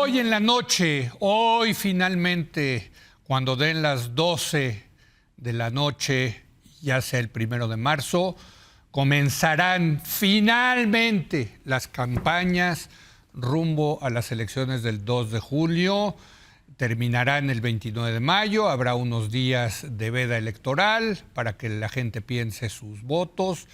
Hoy en la noche, hoy finalmente, cuando den las 12 de la noche, ya sea el 1 de marzo, comenzarán finalmente las campañas rumbo a las elecciones del 2 de julio. Terminarán el 29 de mayo, habrá unos días de veda electoral para que la gente piense sus votos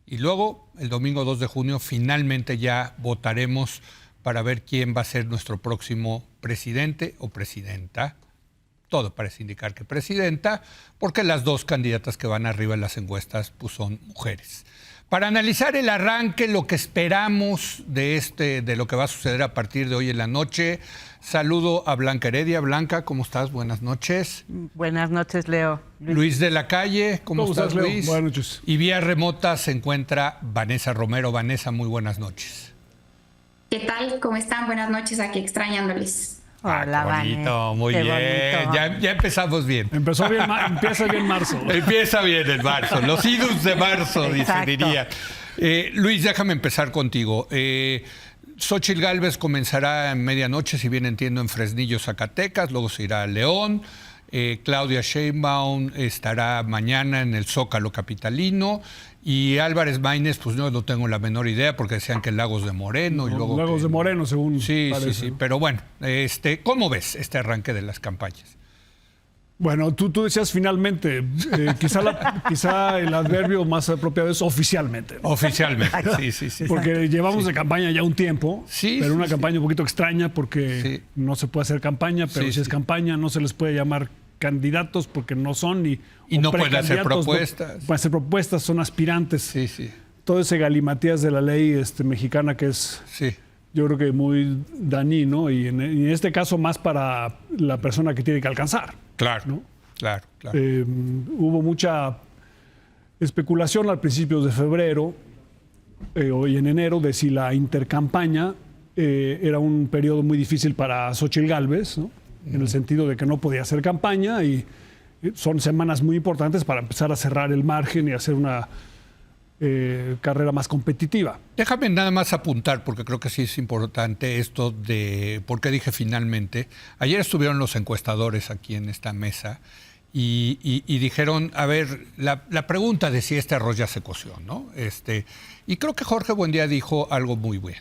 y luego el domingo 2 de junio finalmente ya votaremos para ver quién va a ser nuestro próximo presidente o presidenta. Todo parece indicar que presidenta, porque las dos candidatas que van arriba en las encuestas pues son mujeres. Para analizar el arranque, lo que esperamos de lo que va a suceder a partir de hoy en la noche, saludo a Blanca Heredia. Blanca, ¿cómo estás? Buenas noches. Buenas noches, Leo. Luis de la Calle, ¿cómo estás, Leo? Luis? Buenas noches. Y vía remota se encuentra Vanessa Romero. Vanessa, muy buenas noches. ¿Qué tal? ¿Cómo están? Buenas noches, aquí extrañándoles. Hola, bonito, muy bien. Ya empezamos bien. Empieza bien marzo. Empieza bien el marzo. Los idus de marzo, diría. Luis, déjame empezar contigo. Xóchitl Gálvez comenzará en medianoche, si bien entiendo, en Fresnillo, Zacatecas, luego se irá a León. Claudia Sheinbaum estará mañana en el Zócalo capitalino. Y Álvarez Maínez, pues no tengo la menor idea, porque decían que Lagos de Moreno. Y luego Lagos de Moreno, según parece. Sí. Pero bueno, ¿cómo ves este arranque de las campañas? Bueno, tú decías finalmente, quizá el adverbio más apropiado es oficialmente, ¿no? Oficialmente, sí. Porque llevamos de campaña ya un tiempo, sí, pero una campaña un poquito extraña porque no se puede hacer campaña, pero si es campaña no se les puede llamar candidatos porque no son y no pueden hacer propuestas. No pueden hacer propuestas, son aspirantes. Sí. Todo ese galimatías de la ley mexicana que es... Sí. Yo creo que muy dañino y en este caso más para la persona que tiene que alcanzar. Claro, ¿no? Claro. Hubo mucha especulación al principios de febrero y en enero de si la intercampaña era un periodo muy difícil para Xóchitl Gálvez, ¿no? En el sentido de que no podía hacer campaña y son semanas muy importantes para empezar a cerrar el margen y hacer una carrera más competitiva. Déjame nada más apuntar, porque creo que sí es importante esto de por qué dije finalmente. Ayer estuvieron los encuestadores aquí en esta mesa y dijeron, a ver, la pregunta de si este arroz ya se coció, ¿no? Y creo que Jorge Buendía dijo algo muy bien.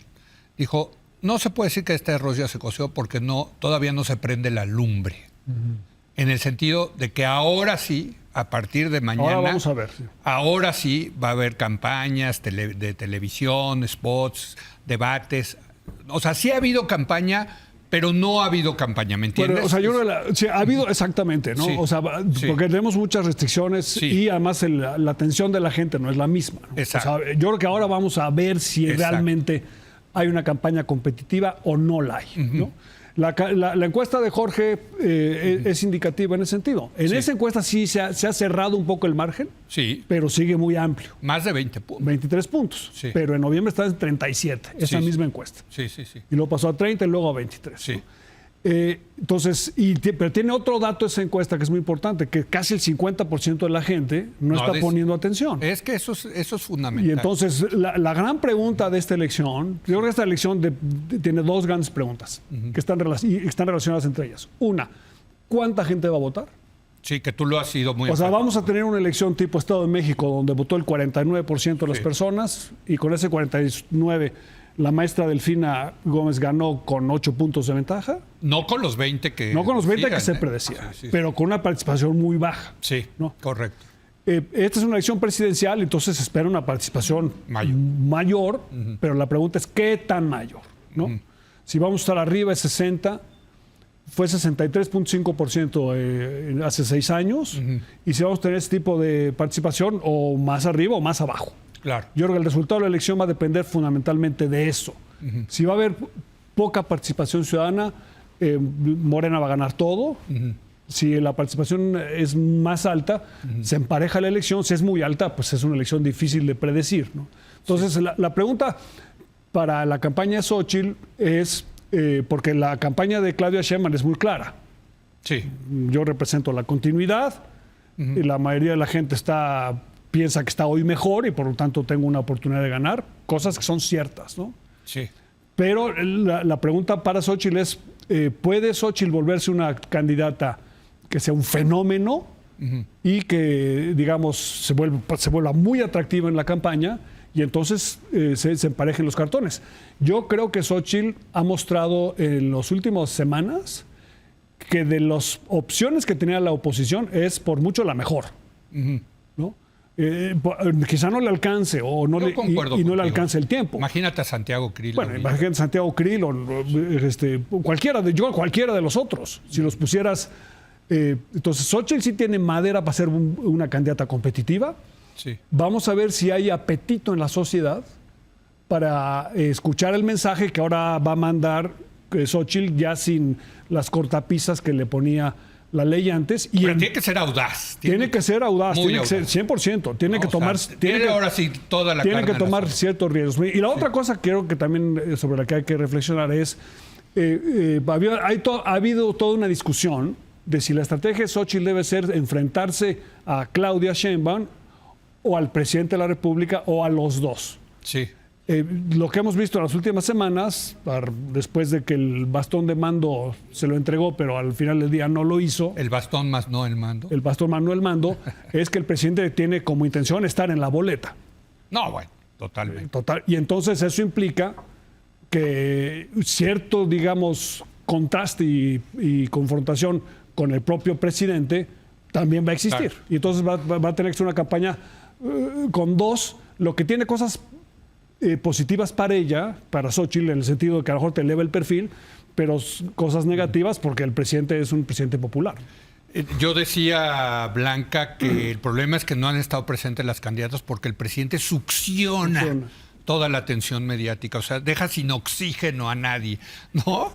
Dijo, no se puede decir que este arroz ya se coció porque todavía no se prende la lumbre. En el sentido de que ahora sí, a partir de mañana, ahora vamos a ver. Ahora sí va a haber campañas de televisión, spots, debates. O sea, sí ha habido campaña, pero no ha habido campaña, ¿me entiendes? Bueno, o sea, yo creo que ha habido exactamente, ¿no? Sí, o sea, porque tenemos muchas restricciones y además la atención de la gente no es la misma, ¿no? Exacto. O sea, yo creo que ahora vamos a ver si realmente hay una campaña competitiva o no la hay, ¿no? La encuesta de Jorge es indicativa en ese sentido. En esa encuesta sí se ha cerrado un poco el margen, pero sigue muy amplio. Más de 20 puntos. 23 puntos. Sí. Pero en noviembre está en 37, esa misma encuesta. Sí. Y luego pasó a 30 y luego a 23. Sí. ¿no? Entonces, pero tiene otro dato esa encuesta que es muy importante, que casi el 50% de la gente no está poniendo atención. Es que eso es fundamental. Y entonces, la gran pregunta de esta elección, yo creo que esta elección tiene dos grandes preguntas que están relacionadas entre ellas. Una, ¿cuánta gente va a votar? Sí, que tú lo has sido muy... O sea, vamos a tener una elección tipo Estado de México donde votó el 49% de las personas y con ese 49%... La maestra Delfina Gómez ganó con 8 puntos de ventaja. No con los 20 que... No con los 20 que se predecía, pero con una participación muy baja. Sí, ¿no? Correcto. Esta es una elección presidencial, entonces se espera una participación mayor, pero la pregunta es ¿qué tan mayor? ¿No? Si vamos a estar arriba de 60, fue 63.5% hace 6 años, y si vamos a tener este tipo de participación o más arriba o más abajo. Claro. Yo creo que el resultado de la elección va a depender fundamentalmente de eso. Si va a haber poca participación ciudadana, Morena va a ganar todo. Si la participación es más alta, se empareja la elección. Si es muy alta, pues es una elección difícil de predecir, ¿no? Entonces, la pregunta para la campaña de Xóchitl es, porque la campaña de Claudia Sheinbaum es muy clara. Sí. Yo represento la continuidad, y la mayoría de la gente piensa que está hoy mejor y por lo tanto tengo una oportunidad de ganar, cosas que son ciertas, ¿no? Sí. Pero la pregunta para Xóchitl es, ¿puede Xóchitl volverse una candidata que sea un fenómeno y que, digamos, se vuelva muy atractiva en la campaña y entonces se emparejen los cartones? Yo creo que Xóchitl ha mostrado en las últimas semanas que de las opciones que tenía la oposición es por mucho la mejor, ¿no? Quizá no le alcance o no le, y no le alcance el tiempo. Imagínate a Santiago Krill. Bueno, imagínate a Santiago Krill o cualquiera de los otros. Si los pusieras... entonces, Xóchitl sí tiene madera para ser una candidata competitiva. Sí. Vamos a ver si hay apetito en la sociedad para escuchar el mensaje que ahora va a mandar Xóchitl ya sin las cortapisas que le ponía la ley antes. Pero tiene que ser audaz. Tiene que ser audaz, muy tiene que ser audaz. 100%. Tiene que tomar... Tiene ahora sí toda la Tiene carne que tomar en la ciertos riesgos. Y la otra cosa creo que también sobre la que hay que reflexionar es, ha habido toda una discusión de si la estrategia de Xóchitl debe ser enfrentarse a Claudia Sheinbaum o al presidente de la República o a los dos. Sí. Lo que hemos visto en las últimas semanas, después de que el bastón de mando se lo entregó, pero al final del día no lo hizo. El bastón más no el mando. El bastón más no el mando, es que el presidente tiene como intención estar en la boleta. No, bueno, totalmente. Y entonces eso implica que cierto, digamos, contraste y confrontación con el propio presidente también va a existir. Claro. Y entonces va a tener que ser una campaña con dos, lo que tiene cosas positivas para ella, para Xóchitl, en el sentido de que a lo mejor te eleva el perfil, pero cosas negativas porque el presidente es un presidente popular. Yo decía, Blanca, que el problema es que no han estado presentes las candidatas porque el presidente succiona toda la atención mediática, o sea, deja sin oxígeno a nadie, ¿no?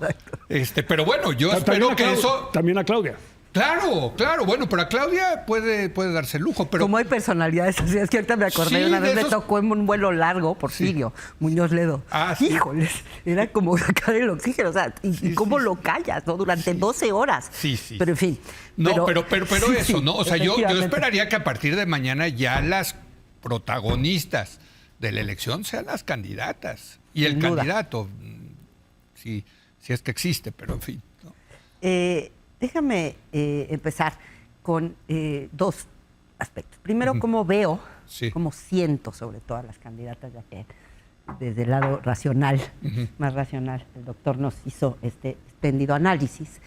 Pero bueno, yo espero que eso... También a Claudia. Claro, bueno, pero a Claudia puede darse el lujo, pero... Como hay personalidades así, es que ahorita me acordé, Sí, una vez de me esos- tocó en un vuelo largo por Sirio, Muñoz Ledo. Sí. Híjoles, era como sacar el oxígeno, o sea, y cómo lo callas, ¿no? Durante 12 horas. Sí. Pero en fin. No, pero sí, eso, ¿no? O sea, yo efectivamente. esperaría que a partir de mañana ya las protagonistas de la elección sean las candidatas. Y el Sin duda. candidato, si es que existe, pero en fin. ¿no? Déjame empezar con dos aspectos. Primero, cómo veo, Sí. cómo siento sobre todas las candidatas, ya que desde el lado racional, más racional, el doctor nos hizo este espléndido análisis.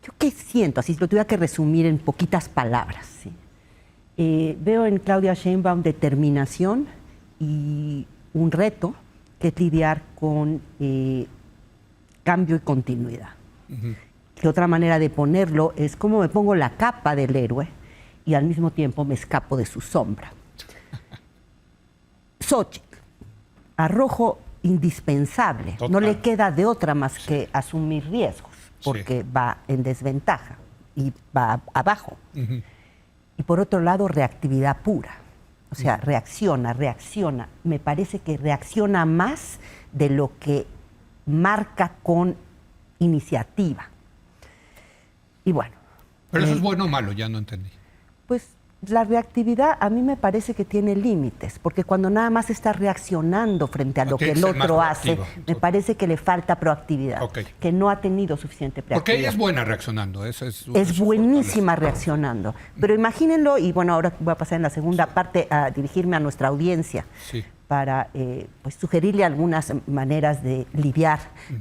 ¿Yo qué siento? Así lo tuviera que resumir en poquitas palabras. ¿Sí? Veo en Claudia Sheinbaum determinación y un reto que es lidiar con cambio y continuidad. Que otra manera de ponerlo es cómo me pongo la capa del héroe y al mismo tiempo me escapo de su sombra. Xóchitl, arrojo indispensable. Total. No le queda de otra más que asumir riesgos, porque va en desventaja y va abajo. Y por otro lado, reactividad pura. O sea, reacciona. Me parece que reacciona más de lo que marca con iniciativa. Y bueno. Pero eso es bueno o malo, ya no entendí. Pues la reactividad a mí me parece que tiene límites, porque cuando nada más está reaccionando frente a lo que Tiene el que ser más otro hace, proactivo. me parece que le falta proactividad, Ok. que no ha tenido suficiente Porque proactividad. ella es buena reaccionando. Eso Es buenísima reaccionando. Pero imagínenlo, y bueno, ahora voy a pasar en la segunda parte a dirigirme a nuestra audiencia Sí. para pues, sugerirle algunas maneras de lidiar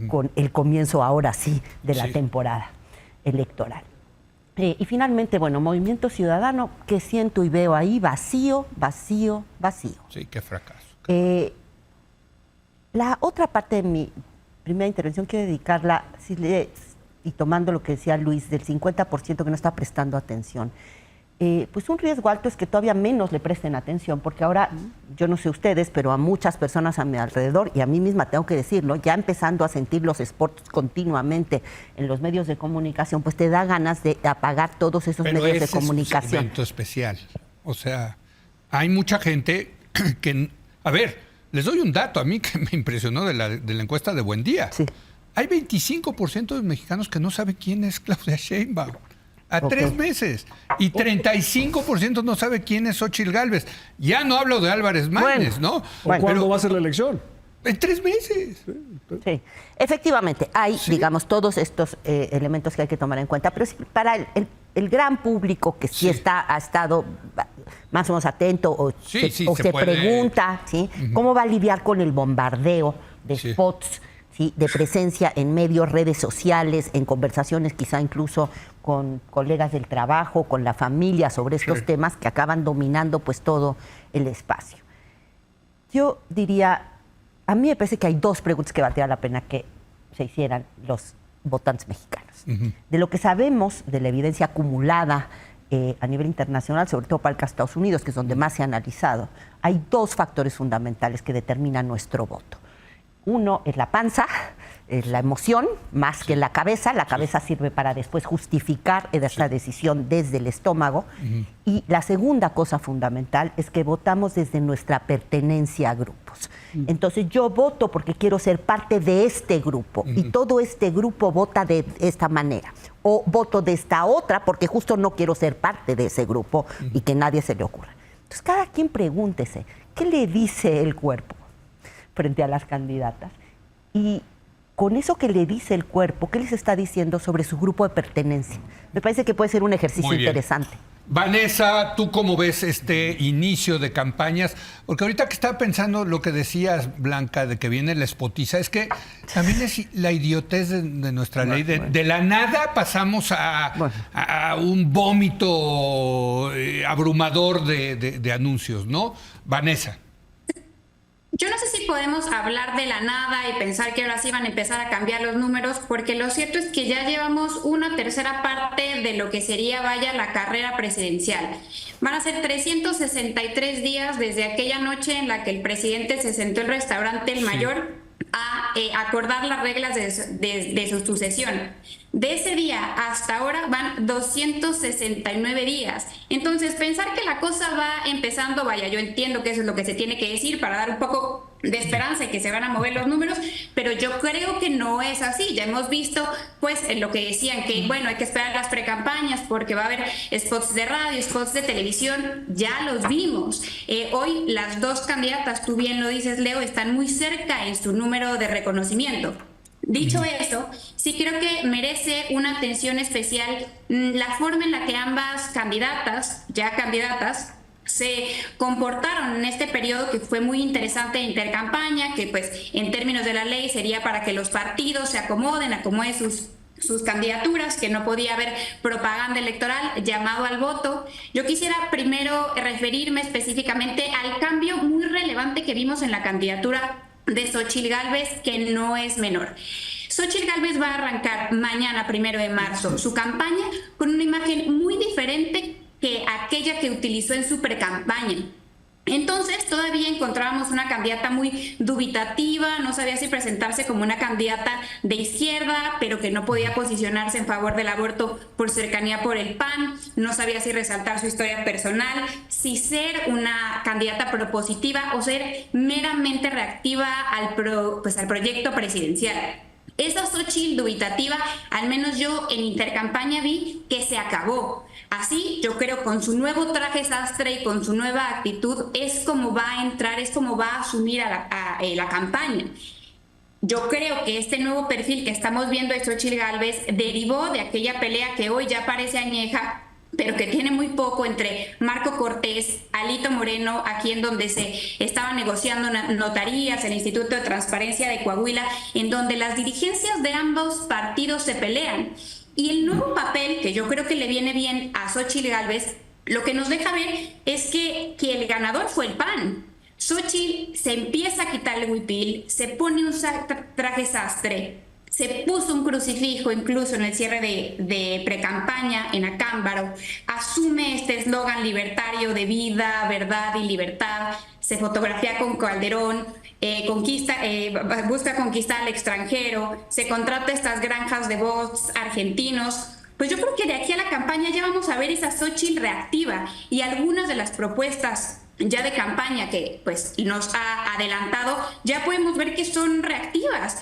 con el comienzo ahora sí de la Sí. temporada electoral. Y finalmente, bueno, Movimiento Ciudadano, que siento y veo ahí vacío. Sí, qué fracaso. La otra parte de mi primera intervención quiero dedicarla, y tomando lo que decía Luis, del 50% que no está prestando atención. Pues un riesgo alto es que todavía menos le presten atención, porque ahora, yo no sé ustedes, pero a muchas personas a mi alrededor, y a mí misma tengo que decirlo, ya empezando a sentir los spots continuamente en los medios de comunicación, pues te da ganas de apagar todos esos Pero medios ese de comunicación. es un evento especial. O sea, hay mucha gente que... A ver, les doy un dato a mí que me impresionó de la encuesta de Buen Día. Sí. Hay 25% de mexicanos que no saben quién es Claudia Sheinbaum. A Ok. 3 meses. Y 35% no sabe quién es Xóchitl Gálvez. Ya no hablo de Álvarez Maínez, Bueno. ¿no? ¿O cuándo va a ser la elección? En 3 meses. Sí, efectivamente, hay, Sí. digamos, todos estos elementos que hay que tomar en cuenta, pero sí, para el gran público que sí, Sí. ha estado más o menos atento o Sí, se se puede. pregunta, ¿sí? ¿Cómo va a lidiar con el bombardeo de Sí. spots, ¿sí? De presencia en medios, redes sociales, en conversaciones quizá incluso con colegas del trabajo, con la familia sobre estos Sí. temas que acaban dominando pues todo el espacio? Yo diría, a mí me parece que hay 2 preguntas que valdría la pena que se hicieran los votantes mexicanos. De lo que sabemos de la evidencia acumulada a nivel internacional, sobre todo para el caso de Estados Unidos, que es donde más se ha analizado, hay 2 factores fundamentales que determinan nuestro voto. Uno es la panza, es la emoción, más que la cabeza. La cabeza sirve para después justificar esa decisión desde el estómago. Y la segunda cosa fundamental es que votamos desde nuestra pertenencia a grupos. Entonces yo voto porque quiero ser parte de este grupo y todo este grupo vota de esta manera. O voto de esta otra porque justo no quiero ser parte de ese grupo y que nadie se le ocurra. Entonces cada quien pregúntese, ¿qué le dice el cuerpo frente a las candidatas? Y con eso que le dice el cuerpo, ¿qué les está diciendo sobre su grupo de pertenencia? Me parece que puede ser un ejercicio Muy bien. interesante. Vanessa, ¿tú cómo ves este inicio de campañas? Porque ahorita que estaba pensando lo que decías, Blanca, de que viene la spotiza, es que también es la idiotez de nuestra ley. De la nada pasamos a un vómito abrumador de anuncios, ¿no? Vanessa. Yo no sé si podemos hablar de la nada y pensar que ahora sí van a empezar a cambiar los números, porque lo cierto es que ya llevamos 1/3 parte de lo que sería, vaya, la carrera presidencial. Van a ser 363 días desde aquella noche en la que el presidente se sentó en el restaurante El Mayor a acordar las reglas de su sucesión. De ese día hasta ahora van 269 días. Entonces, pensar que la cosa va empezando, vaya, yo entiendo que eso es lo que se tiene que decir para dar un poco de esperanza y que se van a mover los números, pero yo creo que no es así. Ya hemos visto, pues, en lo que decían que, bueno, hay que esperar las precampañas porque va a haber spots de radio, spots de televisión, ya los vimos. Hoy las 2 candidatas, tú bien lo dices, Leo, están muy cerca en su número de reconocimiento. Dicho eso, sí creo que merece una atención especial la forma en la que ambas candidatas, se comportaron en este periodo, que fue muy interesante de intercampaña, que pues en términos de la ley sería para que los partidos se acomoden sus candidaturas, que no podía haber propaganda electoral, llamado al voto. Yo quisiera primero referirme específicamente al cambio muy relevante que vimos en la candidatura de Xóchitl Gálvez, que no es menor. Xóchitl Gálvez va a arrancar mañana, 1 de marzo, su campaña con una imagen muy diferente que aquella que utilizó en su precampaña. Entonces todavía encontrábamos una candidata muy dubitativa, no sabía si presentarse como una candidata de izquierda, pero que no podía posicionarse en favor del aborto por cercanía por el PAN, no sabía si resaltar su historia personal, si ser una candidata propositiva o ser meramente reactiva al proyecto presidencial. Esa Xóchitl dubitativa, al menos yo en intercampaña vi que se acabó. Así, yo creo, con su nuevo traje sastre y con su nueva actitud, es como va a entrar, es como va a asumir la campaña. Yo creo que este nuevo perfil que estamos viendo de Xóchitl Gálvez derivó de aquella pelea que hoy ya parece añeja, pero que tiene muy poco, entre Marco Cortés, Alito Moreno, aquí en donde se estaban negociando notarías, el Instituto de Transparencia de Coahuila, en donde las dirigencias de ambos partidos se pelean. Y el nuevo papel, que yo creo que le viene bien a Xóchitl Gálvez, lo que nos deja ver es que el ganador fue el PAN. Xóchitl se empieza a quitar el huipil, se pone un traje sastre, se puso un crucifijo incluso en el cierre de precampaña en Acámbaro, asume este eslogan libertario de vida, verdad y libertad, se fotografía con Calderón, busca conquistar al extranjero, se contrata estas granjas de bots argentinos. Pues yo creo que de aquí a la campaña ya vamos a ver esa Xóchitl reactiva, y algunas de las propuestas ya de campaña que pues nos ha adelantado, ya podemos ver que son reactivas.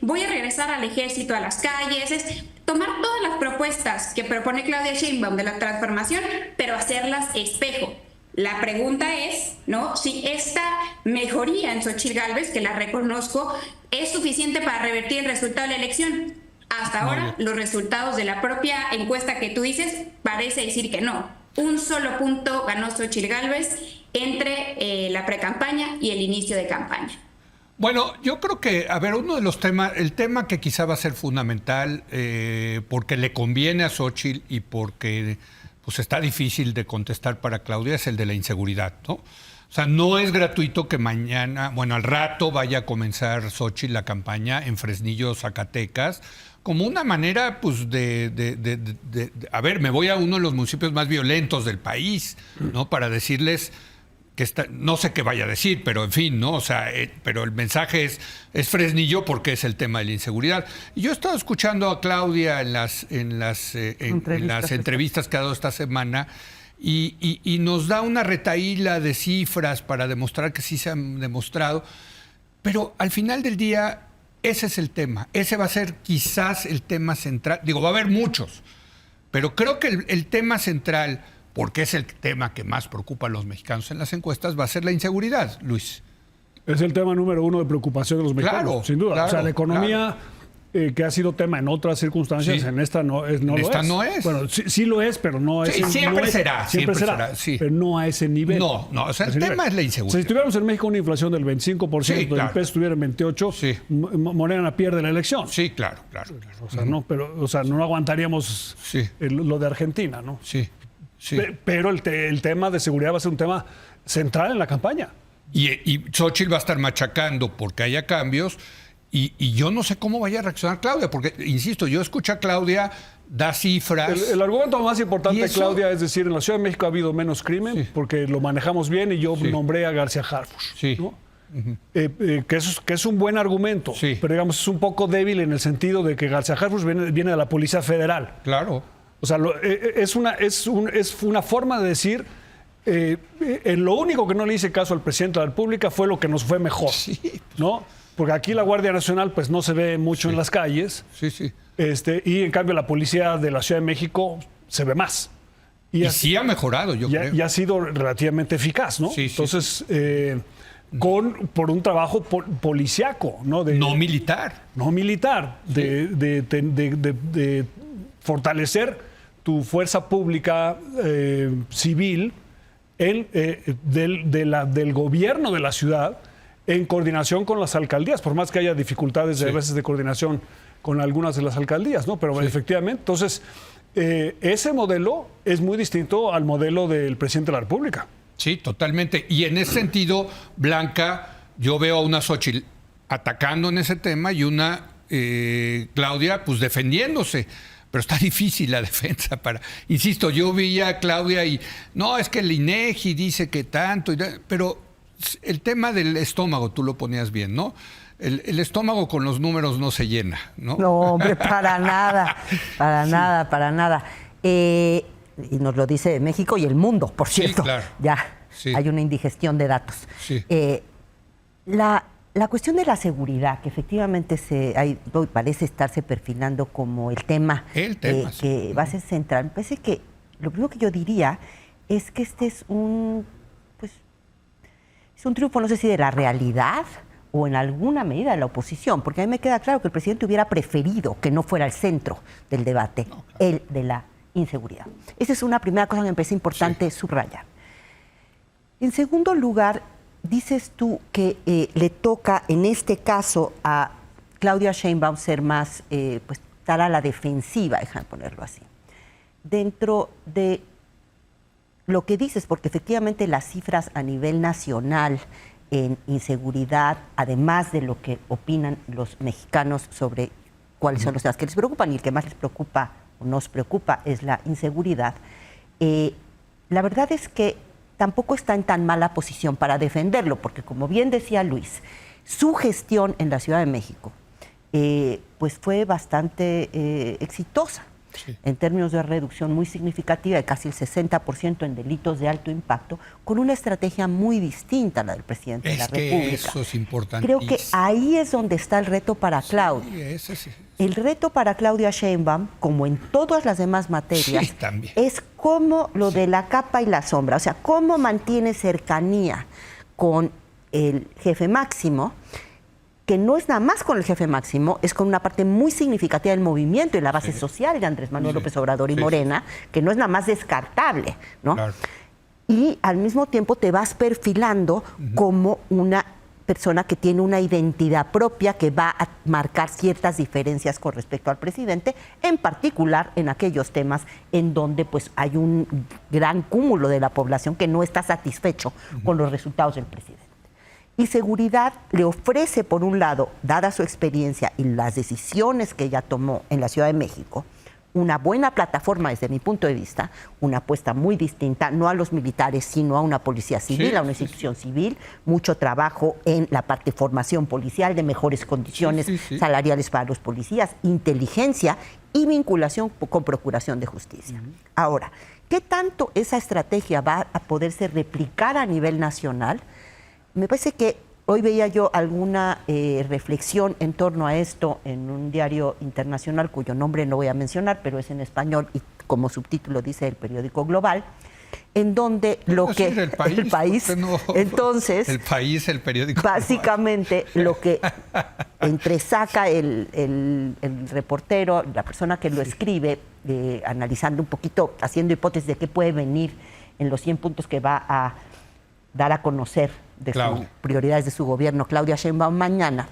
Voy a regresar al ejército a las calles, es tomar todas las propuestas que propone Claudia Sheinbaum de la transformación, pero hacerlas espejo. La pregunta es, ¿no?, si esta mejoría en Xóchitl Gálvez, que la reconozco, es suficiente para revertir el resultado de la elección. Hasta ahora, los resultados de la propia encuesta que tú dices parece decir que no. Un solo punto ganó Xóchitl Gálvez entre la precampaña y el inicio de campaña. Bueno, yo creo que, a ver, uno de los temas, el tema que quizá va a ser fundamental, porque le conviene a Xóchitl y porque pues está difícil de contestar para Claudia, es el de la inseguridad, ¿no? O sea, no es gratuito que mañana, bueno, al rato vaya a comenzar Xóchitl la campaña en Fresnillo, Zacatecas, como una manera, pues, a ver, me voy a uno de los municipios más violentos del país, ¿no? Para decirles que no sé qué vaya a decir, pero en fin, ¿no? O sea, pero el mensaje es Fresnillo porque es el tema de la inseguridad. Y yo he estado escuchando a Claudia en las entrevistas que ha dado esta semana y nos da una retahíla de cifras para demostrar que sí se han demostrado, pero al final del día ese es el tema. Ese va a ser quizás el tema central. Digo, va a haber muchos, pero creo que el tema central, porque es el tema que más preocupa a los mexicanos en las encuestas, va a ser la inseguridad, Luis. Es el tema número uno de preocupación de los mexicanos, Claro, sin duda. claro, o sea, la economía, claro. Que ha sido tema en otras circunstancias, Sí. en esta no lo es. No es. Bueno, sí lo es, pero no es. Sí, siempre no es- será, Siempre será, sí. pero no a ese nivel. No, o sea, A el ese tema nivel. es la O inseguridad. sea, si tuviéramos en México una inflación del 25%, Sí, claro. el peso estuviera en 28%, Sí. Morena pierde la elección. Sí, claro. O sea, no aguantaríamos Sí. lo de Argentina, ¿no? Sí. Pero el tema de seguridad va a ser un tema central en la campaña. Y Xóchitl va a estar machacando porque haya cambios y yo no sé cómo vaya a reaccionar Claudia, porque, insisto, yo escucho a Claudia, da cifras. El argumento más importante ¿Y de eso? Claudia es decir, en la Ciudad de México ha habido menos crimen Sí. porque lo manejamos bien y yo Sí. nombré a García Harfuch. Sí. ¿no? Que es un buen argumento, Sí. pero digamos es un poco débil en el sentido de que García Harfuch viene de la Policía Federal. Claro. O sea, es una forma de decir, en lo único que no le hice caso al presidente de la República fue lo que nos fue mejor, ¿no? Porque aquí la Guardia Nacional pues no se ve mucho en las calles, Sí. y en cambio la Policía de la Ciudad de México se ve más. Y sí ha mejorado, yo creo. Y ha sido relativamente eficaz, ¿no? Sí, sí, Entonces, por un trabajo policiaco, ¿no? No militar. No militar, de fortalecer tu fuerza pública civil del gobierno de la ciudad en coordinación con las alcaldías, por más que haya dificultades a veces de coordinación con algunas de las alcaldías, ¿no? Pero efectivamente, entonces, ese modelo es muy distinto al modelo del presidente de la República. Sí, totalmente. Y en ese sentido, Blanca, yo veo a una Xóchitl atacando en ese tema y una Claudia pues defendiéndose. Pero está difícil la defensa para... Insisto, yo vi a Claudia y... No, es que el INEGI dice que tanto... Pero el tema del estómago, tú lo ponías bien, ¿no? El estómago con los números no se llena, ¿no? No, hombre, para nada, para nada. Y nos lo dice México y el mundo, por cierto. claro. Ya Sí. hay una indigestión de datos. Sí. La cuestión de la seguridad, que efectivamente hoy parece estarse perfilando como el tema, El tema, que va a ser central. Me parece que lo primero que yo diría es que este es un triunfo, no sé si de la realidad o en alguna medida de la oposición, porque a mí me queda claro que el presidente hubiera preferido que no fuera el centro del debate, el de la inseguridad. Esa es una primera cosa que me parece importante subrayar. En segundo lugar, dices tú que le toca en este caso a Claudia Sheinbaum ser más, estar a la defensiva, déjame ponerlo así. Dentro de lo que dices, porque efectivamente las cifras a nivel nacional en inseguridad, además de lo que opinan los mexicanos sobre cuáles son los temas que les preocupan, y el que más les preocupa o nos preocupa es la inseguridad, la verdad es que tampoco está en tan mala posición para defenderlo, porque como bien decía Luis, su gestión en la Ciudad de México pues fue bastante exitosa. Sí. En términos de reducción muy significativa, de casi el 60% en delitos de alto impacto, con una estrategia muy distinta a la del presidente de la República. Eso es importantísimo. Creo que ahí es donde está el reto para Claudia. Sí, eso sí. El reto para Claudia Sheinbaum, como en todas las demás materias, Sí, también. es cómo lo de la capa y la sombra, o sea, cómo mantiene cercanía con el jefe máximo, que no es nada más con el jefe máximo, es con una parte muy significativa del movimiento y la base social de Andrés Manuel López Obrador y Morena, que no es nada más descartable, ¿no? Claro. Y al mismo tiempo te vas perfilando como una persona que tiene una identidad propia que va a marcar ciertas diferencias con respecto al presidente, en particular en aquellos temas en donde pues hay un gran cúmulo de la población que no está satisfecho con los resultados del presidente. Y seguridad le ofrece, por un lado, dada su experiencia y las decisiones que ella tomó en la Ciudad de México, una buena plataforma desde mi punto de vista, una apuesta muy distinta, no a los militares, sino a una policía civil, a una institución civil, mucho trabajo en la parte de formación policial, de mejores condiciones salariales para los policías, inteligencia y vinculación con procuración de justicia. Ahora, ¿qué tanto esa estrategia va a poderse replicar a nivel nacional? Me parece que hoy veía yo alguna reflexión en torno a esto en un diario internacional cuyo nombre no voy a mencionar, pero es en español y como subtítulo dice el periódico Global, en donde lo que el país no, entonces el país, el periódico básicamente lo que entresaca el reportero, la persona que lo escribe, analizando un poquito, haciendo hipótesis de qué puede venir en los 100 puntos que va a dar a conocer de sus prioridades de su gobierno, Claudia Sheinbaum, mañana,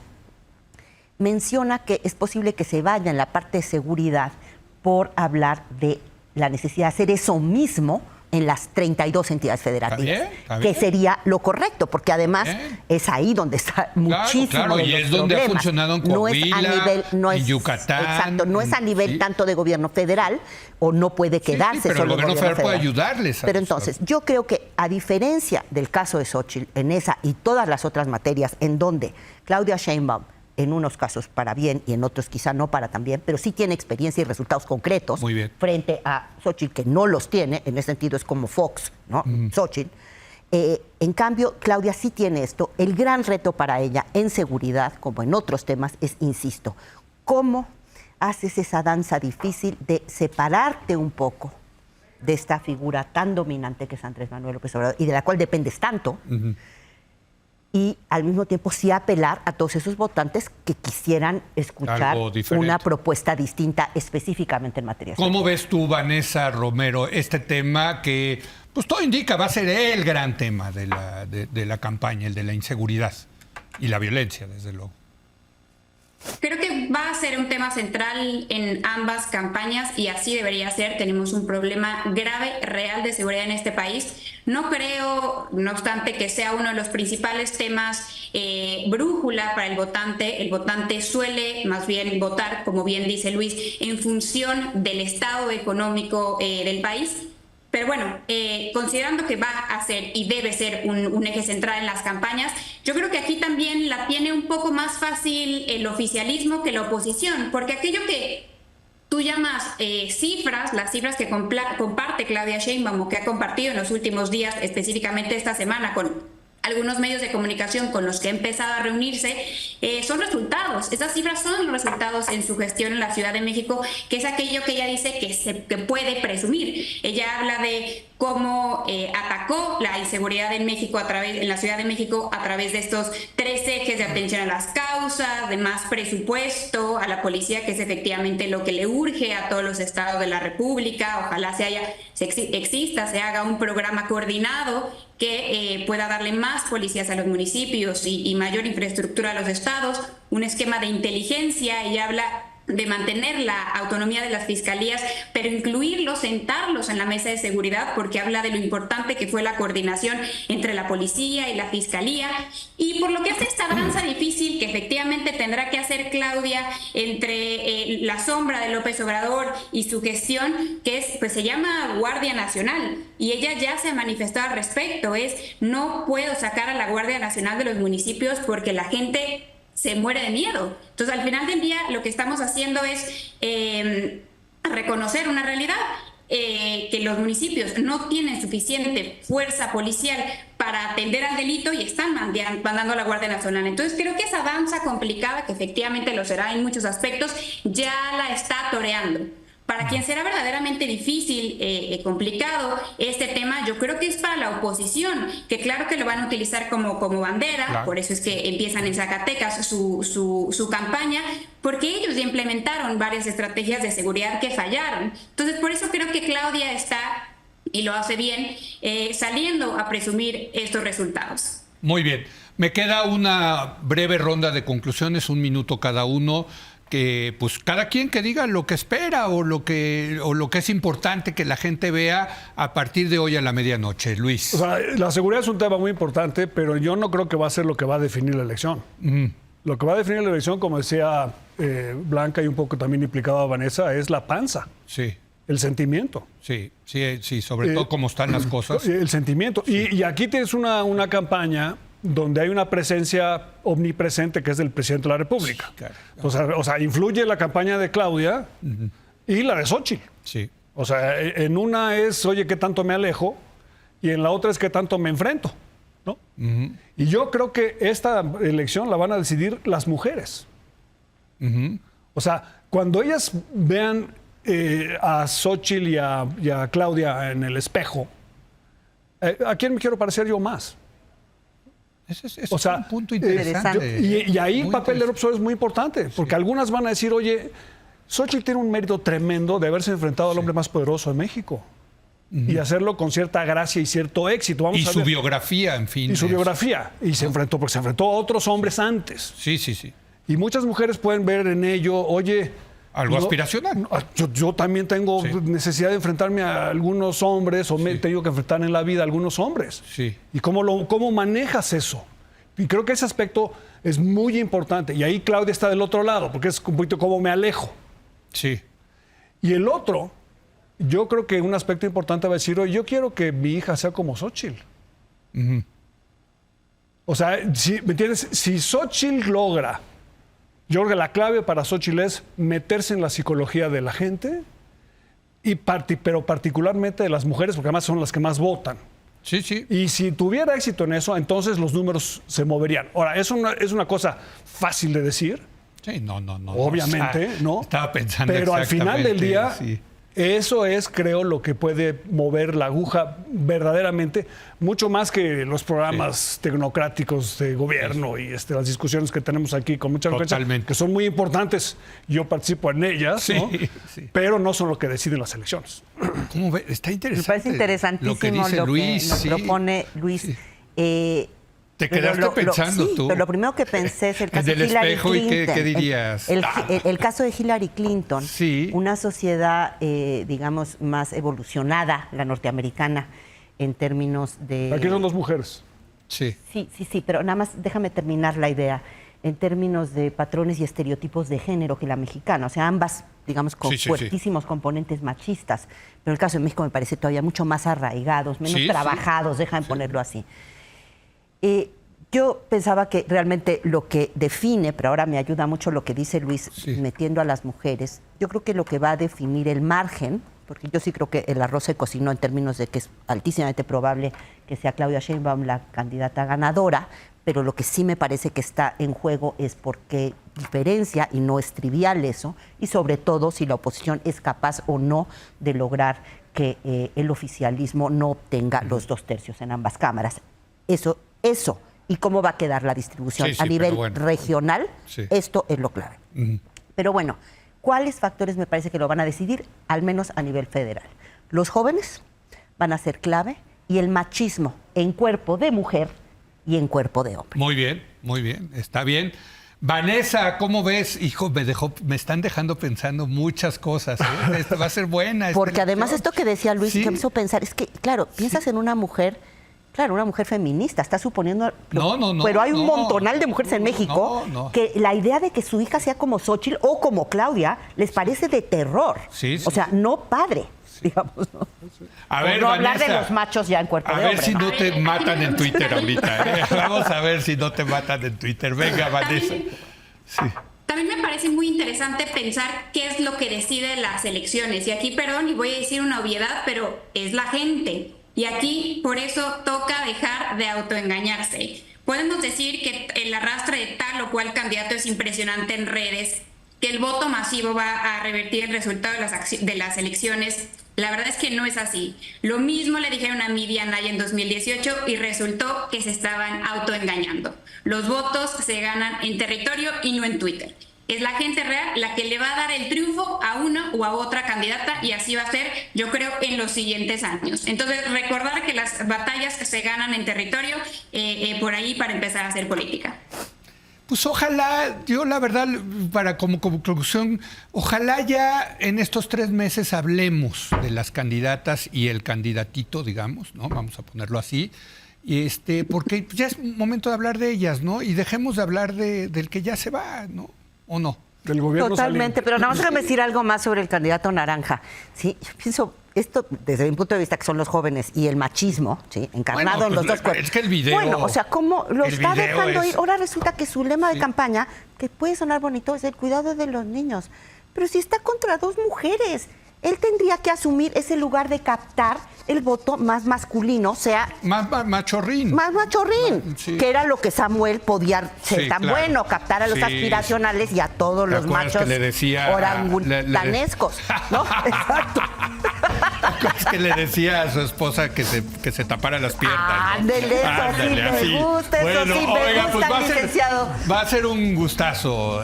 menciona que es posible que se vaya en la parte de seguridad por hablar de la necesidad de hacer eso mismo en las 32 entidades federativas, ¿Está bien? Que sería lo correcto, porque además es ahí donde está muchísimo de y los es donde problemas. ha funcionado en Coahuila, en Yucatán. Exacto, no es a nivel tanto de gobierno federal, o no puede quedarse pero solo el gobierno federal puede ayudarles. Pero entonces, yo creo que a diferencia del caso de Xóchitl, en esa y todas las otras materias en donde Claudia Sheinbaum, en unos casos para bien y en otros quizá no para tan bien, pero sí tiene experiencia y resultados concretos frente a Xóchitl, que no los tiene, en ese sentido es como Fox, ¿no? Xóchitl. En cambio, Claudia sí tiene esto. El gran reto para ella en seguridad, como en otros temas, es, insisto, cómo haces esa danza difícil de separarte un poco de esta figura tan dominante que es Andrés Manuel López Obrador y de la cual dependes tanto, y al mismo tiempo sí apelar a todos esos votantes que quisieran escuchar una propuesta distinta específicamente en materia social. ¿Cómo ves tú, Vanessa Romero, este tema que, pues todo indica, va a ser el gran tema de la campaña, el de la inseguridad y la violencia, desde luego? Creo que va a ser un tema central en ambas campañas y así debería ser. Tenemos un problema grave, real de seguridad en este país. No creo, no obstante, que sea uno de los principales temas brújula para el votante. El votante suele más bien votar, como bien dice Luis, en función del estado económico del país. Pero bueno, considerando que va a ser y debe ser un eje central en las campañas, yo creo que aquí también la tiene un poco más fácil el oficialismo que la oposición, porque aquello que tú llamas cifras, las cifras que comparte Claudia Sheinbaum o que ha compartido en los últimos días, específicamente esta semana con algunos medios de comunicación con los que ha empezado a reunirse, son resultados. Esas cifras son los resultados en su gestión en la Ciudad de México, que es aquello que ella dice que puede presumir. Ella habla de cómo atacó la inseguridad en México en la Ciudad de México a través de estos 3 ejes de atención a las causas, de más presupuesto a la policía, que es efectivamente lo que le urge a todos los estados de la República. Ojalá se haga un programa coordinado que pueda darle más policías a los municipios y mayor infraestructura a los estados, un esquema de inteligencia. Ella habla de mantener la autonomía de las fiscalías, pero incluirlos, sentarlos en la mesa de seguridad, porque habla de lo importante que fue la coordinación entre la policía y la fiscalía, y por lo que hace esta danza difícil que efectivamente tendrá que hacer Claudia entre la sombra de López Obrador y su gestión, que pues se llama Guardia Nacional, y ella ya se ha manifestado al respecto, no puedo sacar a la Guardia Nacional de los municipios porque la gente se muere de miedo. Entonces, al final del día, lo que estamos haciendo es reconocer una realidad, que los municipios no tienen suficiente fuerza policial para atender al delito y están mandando a la Guardia Nacional. Entonces creo que esa danza complicada, que efectivamente lo será en muchos aspectos, ya la está toreando. Para quien será verdaderamente difícil, complicado este tema, yo creo que es para la oposición, que claro que lo van a utilizar como bandera, claro. Por eso es que empiezan en Zacatecas su campaña, porque ellos ya implementaron varias estrategias de seguridad que fallaron. Entonces, por eso creo que Claudia está, y lo hace bien, saliendo a presumir estos resultados. Muy bien. Me queda una breve ronda de conclusiones, 1 minuto cada uno. Que pues cada quien que diga lo que espera o lo que es importante que la gente vea a partir de hoy a la medianoche. Luis. O sea, la seguridad es un tema muy importante, pero yo no creo que va a ser lo que va a definir la elección. Lo que va a definir la elección, como decía Blanca y un poco también implicaba Vanessa, es la panza. Sí. El sentimiento. Sí, sobre todo cómo están las cosas. El sentimiento. Sí. Y aquí tienes una campaña donde hay una presencia omnipresente que es del presidente de la República. Sí, claro. O sea, influye la campaña de Claudia y la de Xóchitl. Sí. O sea, en una es, oye, ¿qué tanto me alejo? Y en la otra es, ¿qué tanto me enfrento? ¿No? Y yo creo que esta elección la van a decidir las mujeres. O sea, cuando ellas vean a Xóchitl y a Claudia en el espejo, ¿a quién me quiero parecer yo más? Ese es un punto interesante. Y ahí el papel del observador es muy importante, porque algunas van a decir, oye, Xóchitl tiene un mérito tremendo de haberse enfrentado al hombre más poderoso de México y hacerlo con cierta gracia y cierto éxito. Vamos a ver. Su biografía, en fin. Y su biografía. Y se enfrentó, porque se enfrentó a otros hombres antes. Sí. Y muchas mujeres pueden ver en ello, oye... Algo aspiracional. Yo también tengo necesidad de enfrentarme a algunos hombres, o me he tenido que enfrentar en la vida a algunos hombres. Sí. ¿Y cómo manejas eso? Y creo que ese aspecto es muy importante. Y ahí Claudia está del otro lado, porque es un poquito cómo me alejo. Sí. Y el otro, yo creo que un aspecto importante va a decir, oye, yo quiero que mi hija sea como Xóchitl. O sea, ¿me entiendes? Si Xóchitl logra... Yo creo que la clave para Xóchitl es meterse en la psicología de la gente, pero particularmente de las mujeres, porque además son las que más votan. Sí. Y si tuviera éxito en eso, entonces los números se moverían. Ahora, es una cosa fácil de decir. Sí, no. Obviamente, ¿no? Estaba pensando pero al final del día, sí. Eso es, creo, lo que puede mover la aguja verdaderamente, mucho más que los programas tecnocráticos de gobierno y las discusiones que tenemos aquí con mucha frecuencia, que son muy importantes. Yo participo en ellas, ¿no? Pero no son lo que deciden las elecciones. ¿Cómo ve? Está interesante. Me parece interesantísimo lo que dice Luis. Nos propone Luis. Sí. Te quedaste pensando tú. Pero lo primero que pensé es el caso de Hillary espejo Clinton. ¿Y qué dirías? El caso de Hillary Clinton. Sí. Una sociedad, digamos, más evolucionada, la norteamericana, en términos de... Aquí son 2 mujeres. Sí, pero nada más déjame terminar la idea. En términos de patrones y estereotipos de género que la mexicana. O sea, ambas, digamos, con fuertísimos componentes machistas. Pero el caso de México me parece todavía mucho más arraigados, menos trabajados, déjame ponerlo así. Yo pensaba que realmente lo que define, pero ahora me ayuda mucho lo que dice Luis, metiendo a las mujeres, yo creo que lo que va a definir el margen, porque yo sí creo que el arroz se cocinó en términos de que es altísimamente probable que sea Claudia Sheinbaum la candidata ganadora, pero lo que sí me parece que está en juego es por qué diferencia, y no es trivial eso, y sobre todo si la oposición es capaz o no de lograr que el oficialismo no obtenga los 2 tercios en ambas cámaras. Eso, y cómo va a quedar la distribución a nivel regional, esto es lo clave. Pero bueno, ¿cuáles factores me parece que lo van a decidir, al menos a nivel federal? Los jóvenes van a ser clave y el machismo en cuerpo de mujer y en cuerpo de hombre. Muy bien, está bien. Vanessa, ¿cómo ves? Hijo, me están dejando pensando muchas cosas. Esta va a ser buena. Porque además esto que decía Luis, que me hizo pensar, es que, claro, piensas en una mujer... Claro, una mujer feminista, está suponiendo... pero hay un montonal de mujeres en México que la idea de que su hija sea como Xóchitl o como Claudia les parece de terror. O sea, no padre, digamos. ¿No? A ver, no Vanessa, hablar de los machos ya en cuerpo de hombre. A ver si no te matan en Twitter ahorita. Vamos a ver si no te matan en Twitter. Venga, Vanessa. También me parece parece muy interesante pensar qué es lo que decide las elecciones. Y aquí, perdón, y voy a decir una obviedad, pero es la gente. Y aquí, por eso, toca dejar de autoengañarse. Podemos decir que el arrastre de tal o cual candidato es impresionante en redes, que el voto masivo va a revertir el resultado de las elecciones. La verdad es que no es así. Lo mismo le dijeron a Midi Anaya en 2018 y resultó que se estaban autoengañando. Los votos se ganan en territorio y no en Twitter. Es la gente real la que le va a dar el triunfo a una o a otra candidata y así va a ser, yo creo, en los siguientes años. Entonces, recordar que las batallas se ganan en territorio por ahí para empezar a hacer política. Pues ojalá, yo la verdad, como conclusión, ojalá ya en estos 3 meses hablemos de las candidatas y el candidatito, digamos, ¿no? Vamos a ponerlo así, porque ya es momento de hablar de ellas, ¿no? Y dejemos de hablar del que ya se va, ¿no? ¿O no? Del gobierno Totalmente, saliente. pero nada más déjame decir algo más sobre el candidato naranja. Sí, yo pienso, esto desde mi punto de vista, que son los jóvenes y el machismo, ¿sí? Encarnado en los dos cuerpos. Es que el video... Bueno, o sea, cómo lo está dejando es... ir. Ahora resulta que su lema de campaña, que puede sonar bonito, es el cuidado de los niños. Pero si está contra 2 mujeres, él tendría que asumir ese lugar de captar el voto más masculino, o sea... Más machorrín. Más machorrín, sí. Que era lo que Samuel podía ser Sí, tan claro. bueno, captar a los Sí. aspiracionales y a todos ¿Te los acuerdas machos que le decía orangutanescos, ¿no? Exacto. Es que le decía a su esposa que se tapara las piernas, ¿no? Ándele, eso sí me así. gusta, eso sí me gusta, licenciado. Va a ser un gustazo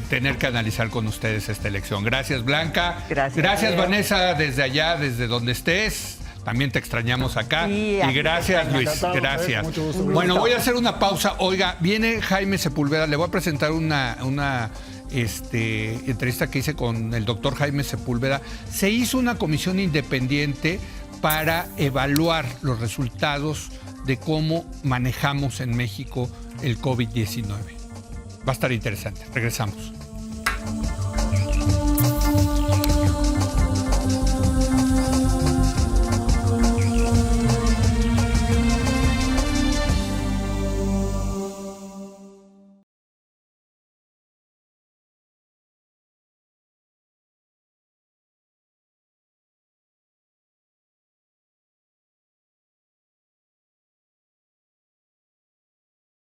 tener que analizar con ustedes esta elección. Gracias, Blanca. Gracias, Leo. Vanessa, desde allá, desde donde estés. También te extrañamos acá. Sí, y aquí gracias, te Luis. extrañamos. Gracias. Mucho gusto. Bueno, voy a hacer una pausa. Oiga, viene Jaime Sepúlveda. Le voy a presentar una entrevista que hice con el doctor Jaime Sepúlveda. Se hizo una comisión independiente para evaluar los resultados de cómo manejamos en México el COVID-19. Va a estar interesante. Regresamos.